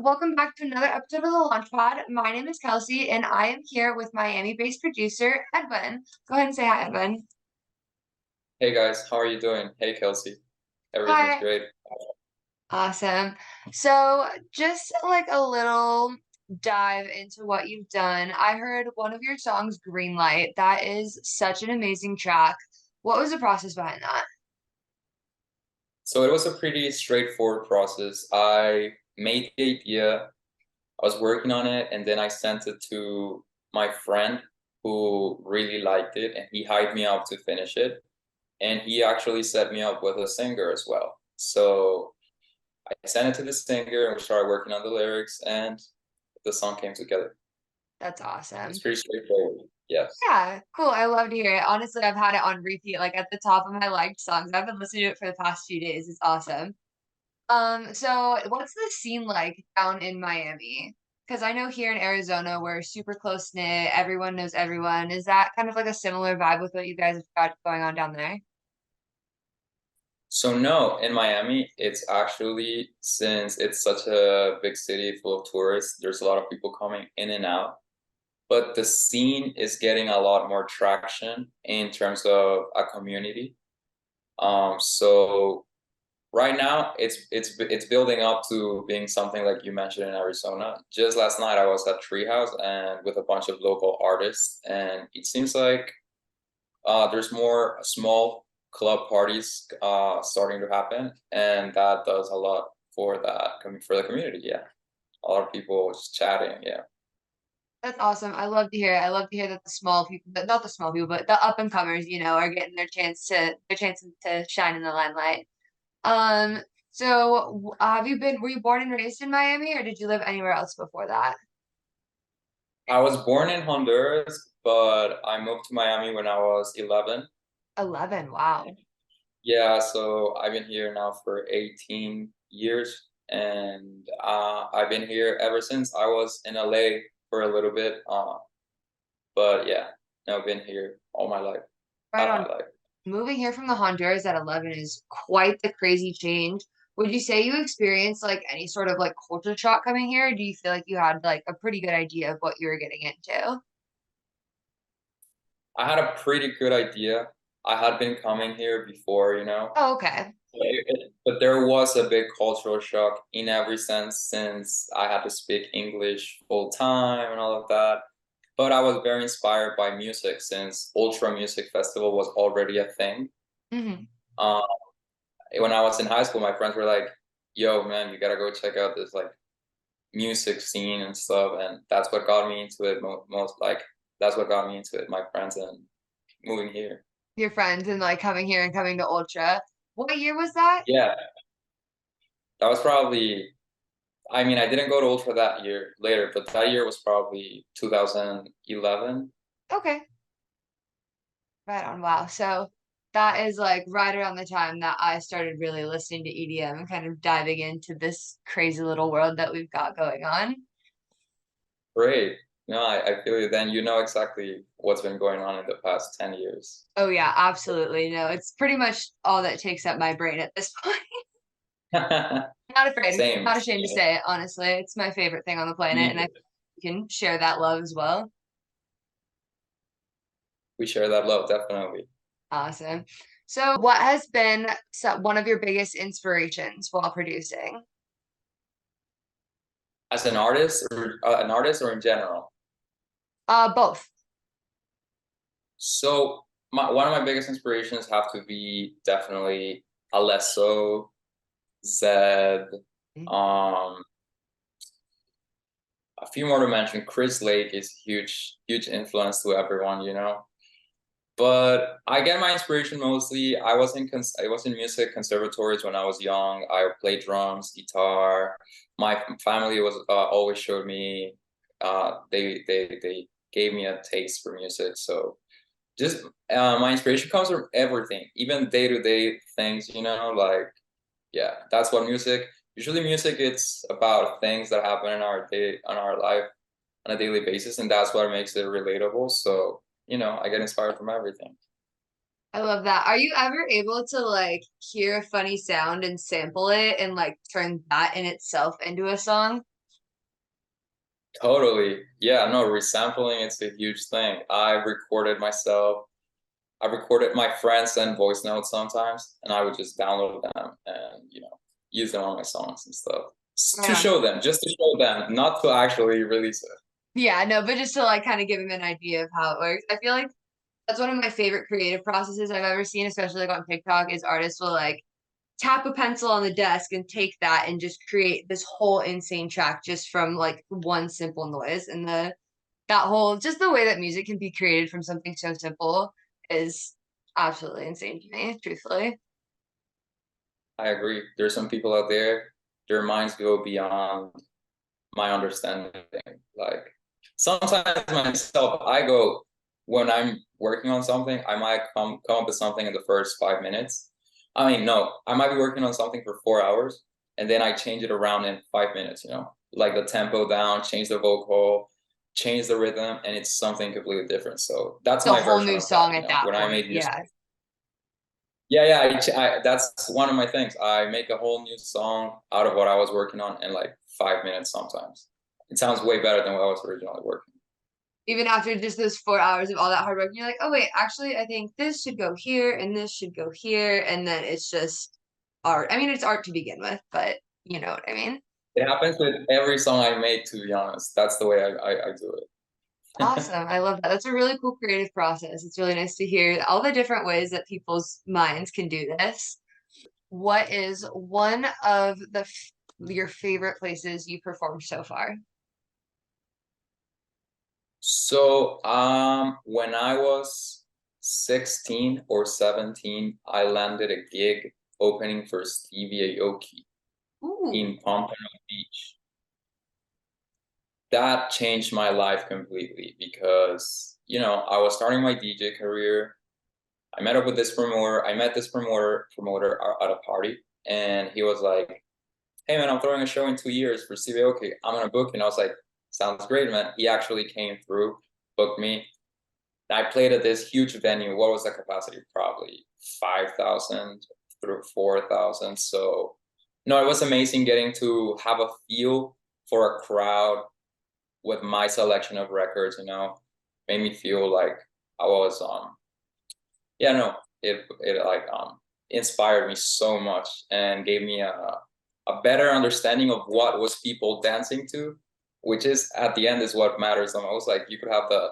welcome back to another episode of the Launchpad. My name is Kelsey, and I am here with Miami-based producer Edwin. Go ahead and say hi, Edwin. Hey guys, how are you doing? Hey Kelsey, everything's Hi. great. Awesome. So, just like a little dive into what you've done. I heard one of your songs, Green Light. That is such an amazing track. What was the process behind that? So it was a pretty straightforward process. I made the idea, I was working on it, and then I sent it to my friend who really liked it, and he hyped me up to finish it. And he actually set me up with a singer as well. So I sent it to the singer, and we started working on the lyrics, and the song came together. That's It's awesome. pretty straightforward. Yes. Yeah, cool. I love to hear it. Honestly, I've had it on repeat, like at the top of my liked songs. I've been listening to it for the past few days. It's awesome. So what's the scene like down in Miami? Because I know here in Arizona we're super close knit, everyone knows everyone. Is that kind of like a similar vibe with what you guys have got going on down there? So no, in Miami, it's actually, since it's such a big city full of tourists, there's a lot of people coming in and out. But the scene is getting a lot more traction in terms of a community. So right now it's building up to being something like you mentioned in Arizona. Just last night I was at Treehouse and with a bunch of local artists, and it seems like there's more small club parties starting to happen, and that does a lot for for the community. Yeah, a lot of people just chatting. Yeah, That's awesome. I love to hear it. I love to hear that the small people, but not the small people, but the up and comers, are getting their chance to shine in the limelight. Um, were you born and raised in Miami, or did you live anywhere else before that? I was born in Honduras, but I moved to Miami when I was 11. 11. Wow. Yeah, so I've been here now for 18 years, and I've been here ever since. I was in LA for a little bit, but yeah, I've been here all my life, Right half my on. life. Moving here from the Honduras at 11 is quite the crazy change. Would you say you experienced like any sort of like culture shock coming here? Or do you feel like you had like a pretty good idea of what you were getting into? I had a pretty good idea. I had been coming here before, Oh, okay. but there was a big cultural shock in every sense since I had to speak English full time and all of that. But I was very inspired by music since Ultra Music Festival was already a thing. Hmm. Um, when I was in high school, my friends were like, "Yo, man, you gotta go check out this like music scene and stuff," and that's what got me into it most. Like that's what got me into it. My friends and moving here. Your friends and like coming here and coming to Ultra. What year was that? Yeah, that was probably. I mean, I didn't go to Ultra that year later, but that year was probably 2011. Okay. Right on. Wow. So that is like right around the time that I started really listening to EDM and kind of diving into this crazy little world that we've got going on. Great. No, I feel you. Then you know exactly what's been going on in the past 10 years. Oh yeah, absolutely. No, it's pretty much all that takes up my brain at this point. Not afraid, Same. not ashamed to say it, honestly. It's my favorite thing on the planet, and I Neither. can share that love as well. We share that love, definitely. Awesome. So, what has been one of your biggest inspirations while producing? As an artist or in general. Both. So one of my biggest inspirations have to be definitely Alesso, Zed, um, a few more to mention. Chris Lake is huge, huge influence to everyone. But I get my inspiration mostly. I was in music conservatories when I was young. I played drums, guitar. My family was always showed me. They gave me a taste for music. So just my inspiration comes from everything, even day to day things. Like yeah, that's what music. Usually, music it's about things that happen in our day, on our life, on a daily basis, and that's what makes it relatable. So I get inspired from everything. I love that. Are you ever able to like hear a funny sound and sample it and like turn that in itself into a song? Totally. Yeah, no, resampling, it's a huge thing. I recorded myself. I recorded my friends and voice notes sometimes, and I would just download them and, use them on my songs and stuff. Right To on. show them, just to show them, not to actually release it. Yeah, no, but just to like kind of give them an idea of how it works. I feel like that's one of my favorite creative processes I've ever seen, especially like on TikTok, is artists will like tap a pencil on the desk and take that and just create this whole insane track just from like one simple noise. And that whole just the way that music can be created from something so simple is absolutely insane to me, truthfully. I agree. There's some people out there, their minds go beyond my understanding. Like sometimes myself, I go when I'm working on something, I might come up with something in the first 5 minutes. I mean, no, I might be working on something for 4 hours, and then I change it around in 5 minutes. Like the tempo down, change the vocal, change the rhythm, and it's something completely different. So that's The my whole version new of that. song at that When I point. made music. Yeah. Yeah, yeah, that's one of my things. I make a whole new song out of what I was working on in like 5 minutes sometimes. It sounds way better than what I was originally working. Even after just those 4 hours of all that hard work, you're like, oh wait, actually, I think this should go here and this should go here, and then it's just art. I mean, it's art to begin with, but you know what I mean? It happens with every song I make, to be honest. That's the way I do it. Awesome. I love that. That's a really cool creative process. It's really nice to hear all the different ways that people's minds can do this. What is one of your favorite places you performed so far? So, when I was 16 or 17, I landed a gig opening for Steve Aoki Ooh, in Pompano Beach. That changed my life completely because, I was starting my DJ career. I met up with this promoter. I met this promoter at a party, and he was like, "Hey man, I'm throwing a show in 2 years for Steve Aoki. I'm gonna book you." And I was like, "Sounds great, man." He actually came through, booked me. And I played at this huge venue. What was the capacity? Probably 5,000 through 4,000. So, no, it was amazing getting to have a feel for a crowd with my selection of records. Made me feel like I was yeah, no, it like inspired me so much and gave me a better understanding of what was people dancing to, which is at the end is what matters the most. Like you could have the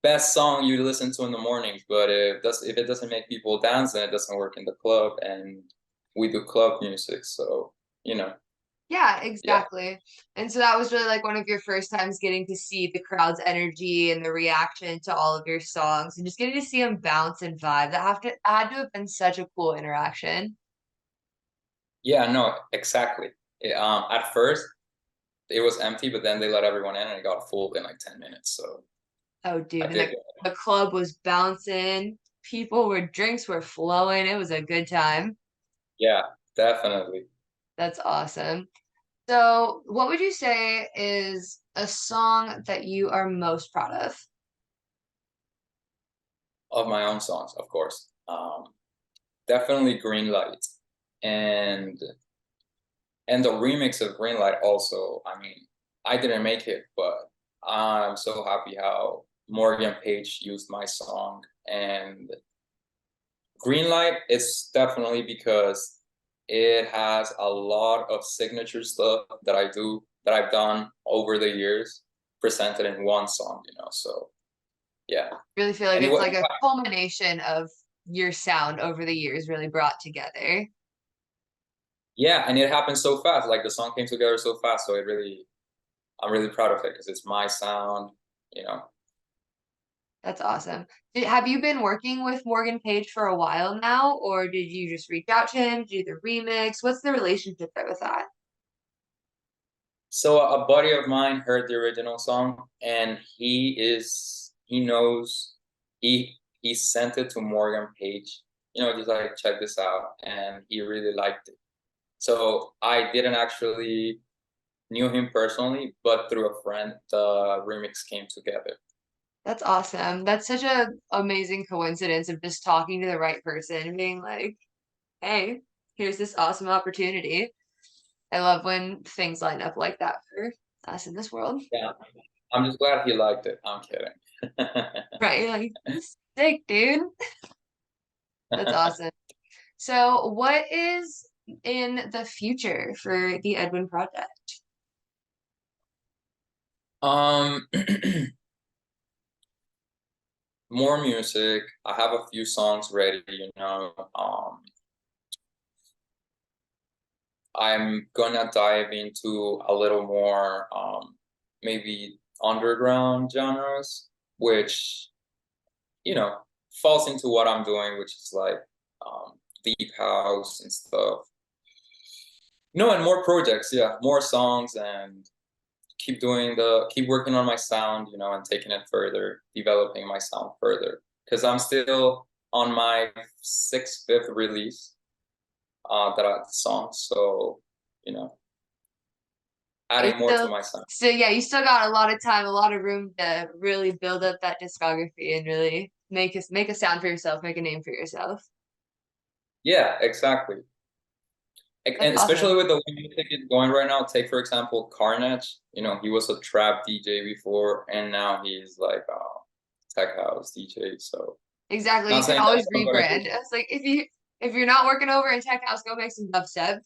best song you listen to in the mornings, but if it doesn't make people dance, then it doesn't work in the club. And we do club music, so you know, yeah, yeah. exactly. And so that was really like one of your first times getting to see the crowd's energy and the reaction to all of your songs and just getting to see them bounce and vibe. Had to have been such a cool interaction. Yeah, no, exactly. At first it was empty, but then they let everyone in and it got full in like 10 minutes. So Oh, I dude, and did. the club was bouncing. Drinks were flowing. It was a good time. Yeah, definitely. That's awesome. So, what would you say is a song that you are most proud of? Of my own songs, of course. Definitely Green Light. And the remix of Green Light also, I mean, I didn't make it, but I'm so happy how Morgan Page used my song. And Green Light, it's definitely because it has a lot of signature stuff that I've done over the years, presented in one song. So yeah. Really feel like And it it's was, like a culmination of your sound over the years really brought together. yeah, and it happened so fast. Like the song came together so fast. So I'm really proud of it because it's my sound. That's awesome. Have you been working with Morgan Page for a while now, or did you just reach out to him, do the remix? What's the relationship there with that? So a buddy of mine heard the original song and he knows he sent it to Morgan Page, just like check this out, and he really liked it. So I didn't actually knew him personally, but through a friend, the remix came together. That's awesome. That's such a amazing coincidence of just talking to the right person and being like, hey, here's this awesome opportunity. I love when things line up like that for us in this world. Yeah, I'm just glad he liked it. I'm kidding. Right? You're like, sick, dude. That's awesome. So, what is in the future for the Edwin project? Um, more music. I have a few songs ready, you know. I'm gonna dive into a little more maybe underground genres, which, you know, falls into what I'm doing, which is like deep house and stuff. No, and more projects, yeah, more songs, and keep working on my sound, you know, and taking it further, developing my sound further. Because I'm still on my fifth release that I songs, so you know, You adding more to still, my sound. so yeah, you still got a lot of time, a lot of room to really build up that discography and really make a sound for yourself, make a name for yourself. Yeah, exactly. That's And awesome. especially with the way music is going right now, take for example Carnage. You know, he was a trap DJ before, and now he's like a tech house DJ. So Exactly. not You can saying that always I'm gonna rebrand. It's like if you're not working over in tech house, go make some dubstep.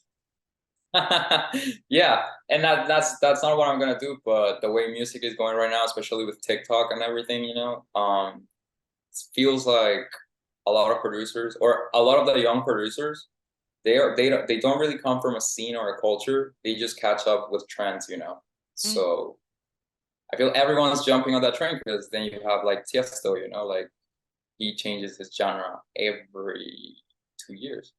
yeah, and that's not what I'm gonna do. But the way music is going right now, especially with TikTok and everything, you know, it feels like a lot of producers or a lot of the young producers, they don't really come from a scene or a culture. They just catch up with trends, you know. Mm. So I feel everyone's jumping on that train because then you have like Tiesto, you know, like he changes his genre every 2 years.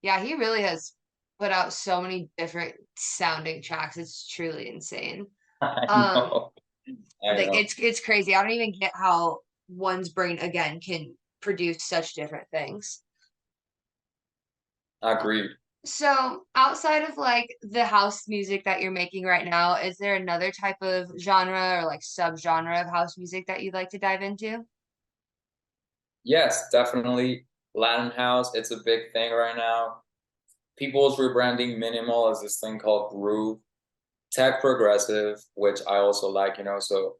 Yeah, he really has put out so many different sounding tracks. It's truly insane. I Um, know. I like know. it's crazy. I don't even get how one's brain again can produce such different things. Agreed. So, outside of like the house music that you're making right now, is there another type of genre or like subgenre of house music that you'd like to dive into? Yes, definitely. Latin house, it's a big thing right now. People's rebranding minimal as this thing called groove. Tech progressive, which I also like, you know. So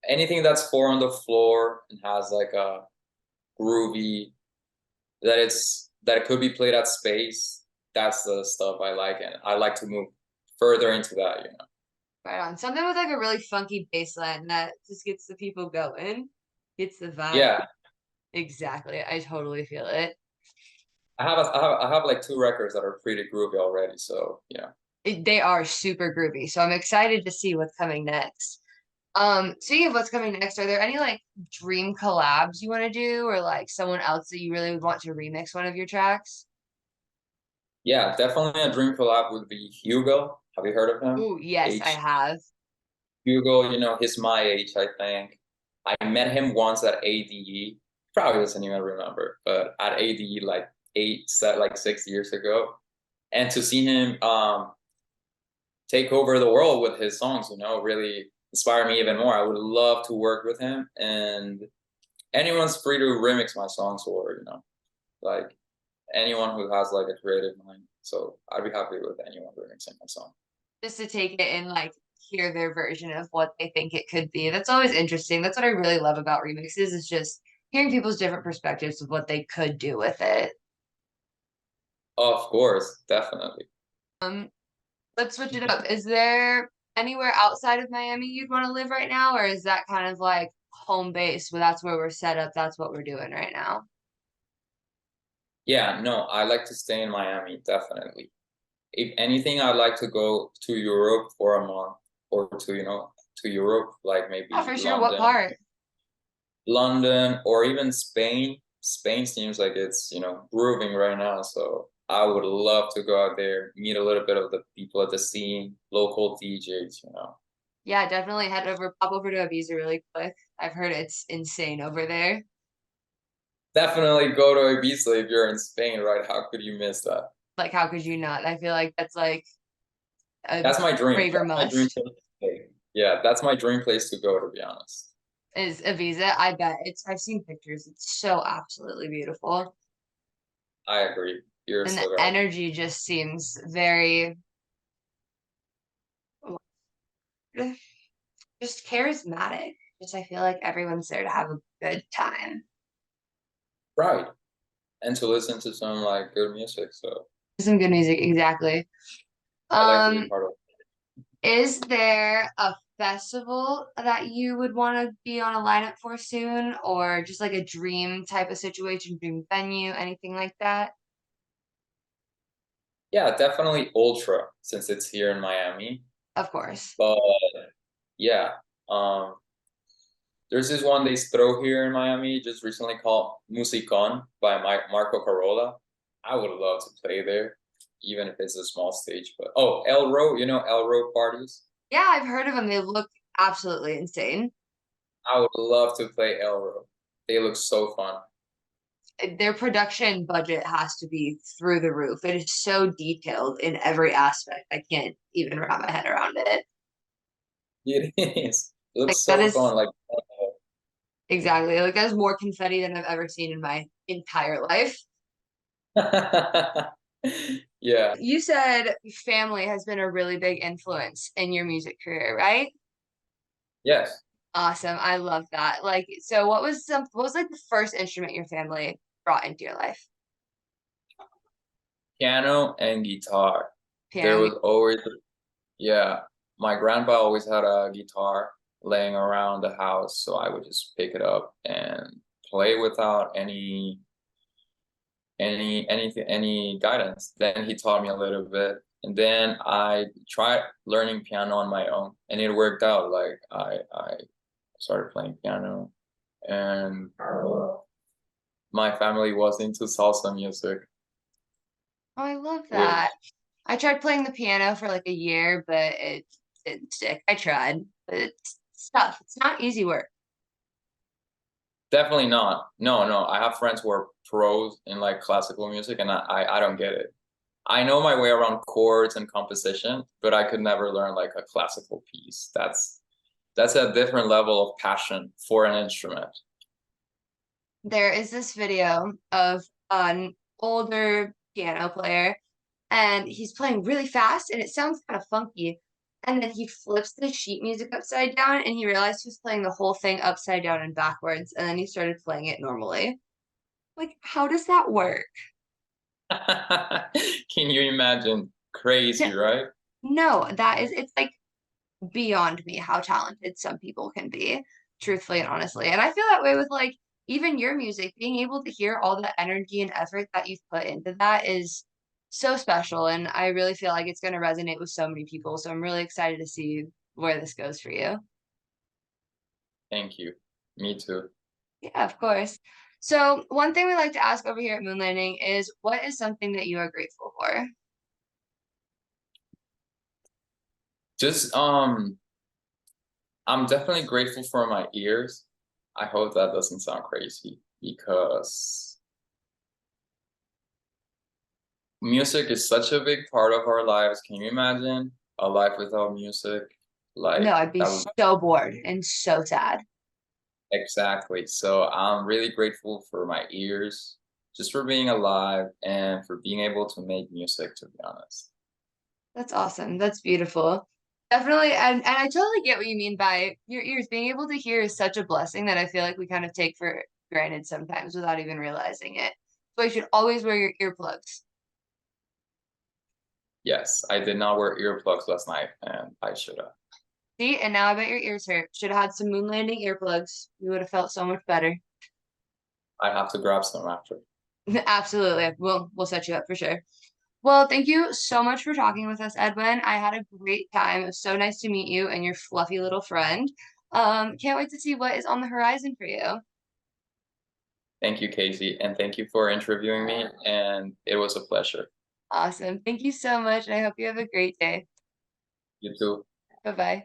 anything that's four on the floor and has like a groovy that it could be played at space, that's the stuff I like, and I like to move further into that, you know. Right on. Something with like a really funky bass line that just gets the people going, gets the vibe. Yeah, Exactly. I totally feel it. I have like two records that are pretty groovy already, so yeah. They are super groovy. So I'm excited to see what's coming next. Speaking of what's coming next, are there any like dream collabs you want to do or like someone else that you really would want to remix one of your tracks? Yeah, definitely a dream collab would be Hugo. Have you heard of him? Oh, yes, I H have. Hugo, you know, he's my age, I think. I met him once at ADE. Probably doesn't even remember, but at ADE like 6 years ago. And to see him take over the world with his songs, you know, really inspire me even more. I would love to work with him, and anyone's free to remix my songs, or you know, like anyone who has like a creative mind. So I'd be happy with anyone remixing my song. Just to take it and like hear their version of what they think it could be. That's always interesting. That's what I really love about remixes is just hearing people's different perspectives of what they could do with it. Of course, definitely. Let's switch it up. Is there anywhere outside of Miami you'd want to live right now, or is that kind of like home base where that's where we're set up, that's what we're doing right now? Yeah, no, I like to stay in Miami, definitely. If anything, I'd like to go to Europe for a month or two, you know, to Europe, like Yeah, maybe for sure. What part? London, or even Spain. Spain seems like it's, you know, grooving right now. So I would love to go out there, meet a little bit of the people at the scene, local DJs, you know. Yeah, definitely head over, pop over to Ibiza really quick. I've heard it's insane over there. Definitely go to Ibiza if you're in Spain, right? How could you miss that? Like, how could you not? I feel like that's like a That's my dream. braver That's my dream must. place to stay. Yeah, that's my dream place to go, to be honest. Is Ibiza. I bet it's. I've seen pictures. It's so absolutely beautiful, I agree. You're and the so right. energy just seems very just charismatic. Just I feel like everyone's there to have a good time. Right. And to listen to some like good music. So Some good music, exactly. I like to be Um, part of is there a festival that you would want to be on a lineup for soon, or just like a dream type of situation, dream venue, anything like that? Yeah, definitely Ultra since it's here in Miami. Of course. But yeah, um, there's this one they throw here in Miami just recently called Musicon by Marco Carola. I would love to play there, even if it's a small stage. But oh, Elro, you know Elro parties? Yeah, I've heard of them. They look absolutely insane. I would love to play Elro. They look so fun. Their production budget has to be through the roof. It is so detailed in every aspect. I can't even wrap my head around it. It is. It looks Like that so is fun. Like exactly like that is more confetti than I've ever seen in my entire life. yeah. You said family has been a really big influence in your music career, right? Yes. Awesome. I love that. Like, so what was like the first instrument your family brought into your life? Piano and guitar. There Piano. was always, yeah, my grandpa always had a guitar laying around the house, so I would just pick it up and play without any guidance. Then he taught me a little bit, and then I tried learning piano on my own, and it worked out. Like I started playing piano, and my family was into salsa music. Oh, I love Which that. I tried playing the piano for like a year, but it didn't stick. I tried, but it's tough. It's not easy work. definitely not. No, no. I have friends who are pros in like classical music, and I don't get it. I know my way around chords and composition, but I could never learn like a classical piece. That's a different level of passion for an instrument. There is this video of an older piano player, and he's playing really fast, and it sounds kind of funky. And then he flips the sheet music upside down, and he realized he was playing the whole thing upside down and backwards, and then he started playing it normally. Like, how does that work? Can you imagine? No, Crazy, right? no, that is, it's like beyond me how talented some people can be, truthfully and honestly. And I feel that way with like even your music, being able to hear all the energy and effort that you've put into that is so special. And I really feel like it's going to resonate with so many people. So I'm really excited to see where this goes for you. Thank you. Me too. Yeah, of course. So one thing we like to ask over here at Moon Landing is what is something that you are grateful for? Just I'm definitely grateful for my ears. I hope that doesn't sound crazy because music is such a big part of our lives. Can you imagine a life without music? No, Like I'd be that would so bored and so sad. exactly. So I'm really grateful for my ears, just for being alive and for being able to make music, to be honest. That's awesome. That's beautiful. Definitely, and I totally get what you mean by your ears. Being able to hear is such a blessing that I feel like we kind of take for granted sometimes without even realizing it. So you should always wear your earplugs. Yes, I did not wear earplugs last night and I should have. See, and now I bet your ears hurt. Should have had some moon landing earplugs. You would have felt so much better. I have to grab some after. Absolutely. We'll set you up for sure. Well, thank you so much for talking with us, Edwin. I had a great time. It was so nice to meet you and your fluffy little friend. Can't wait to see what is on the horizon for you. Thank you, Casey, and thank you for interviewing me, and it was a pleasure. Awesome. Thank you so much. And I hope you have a great day. You too. Bye bye.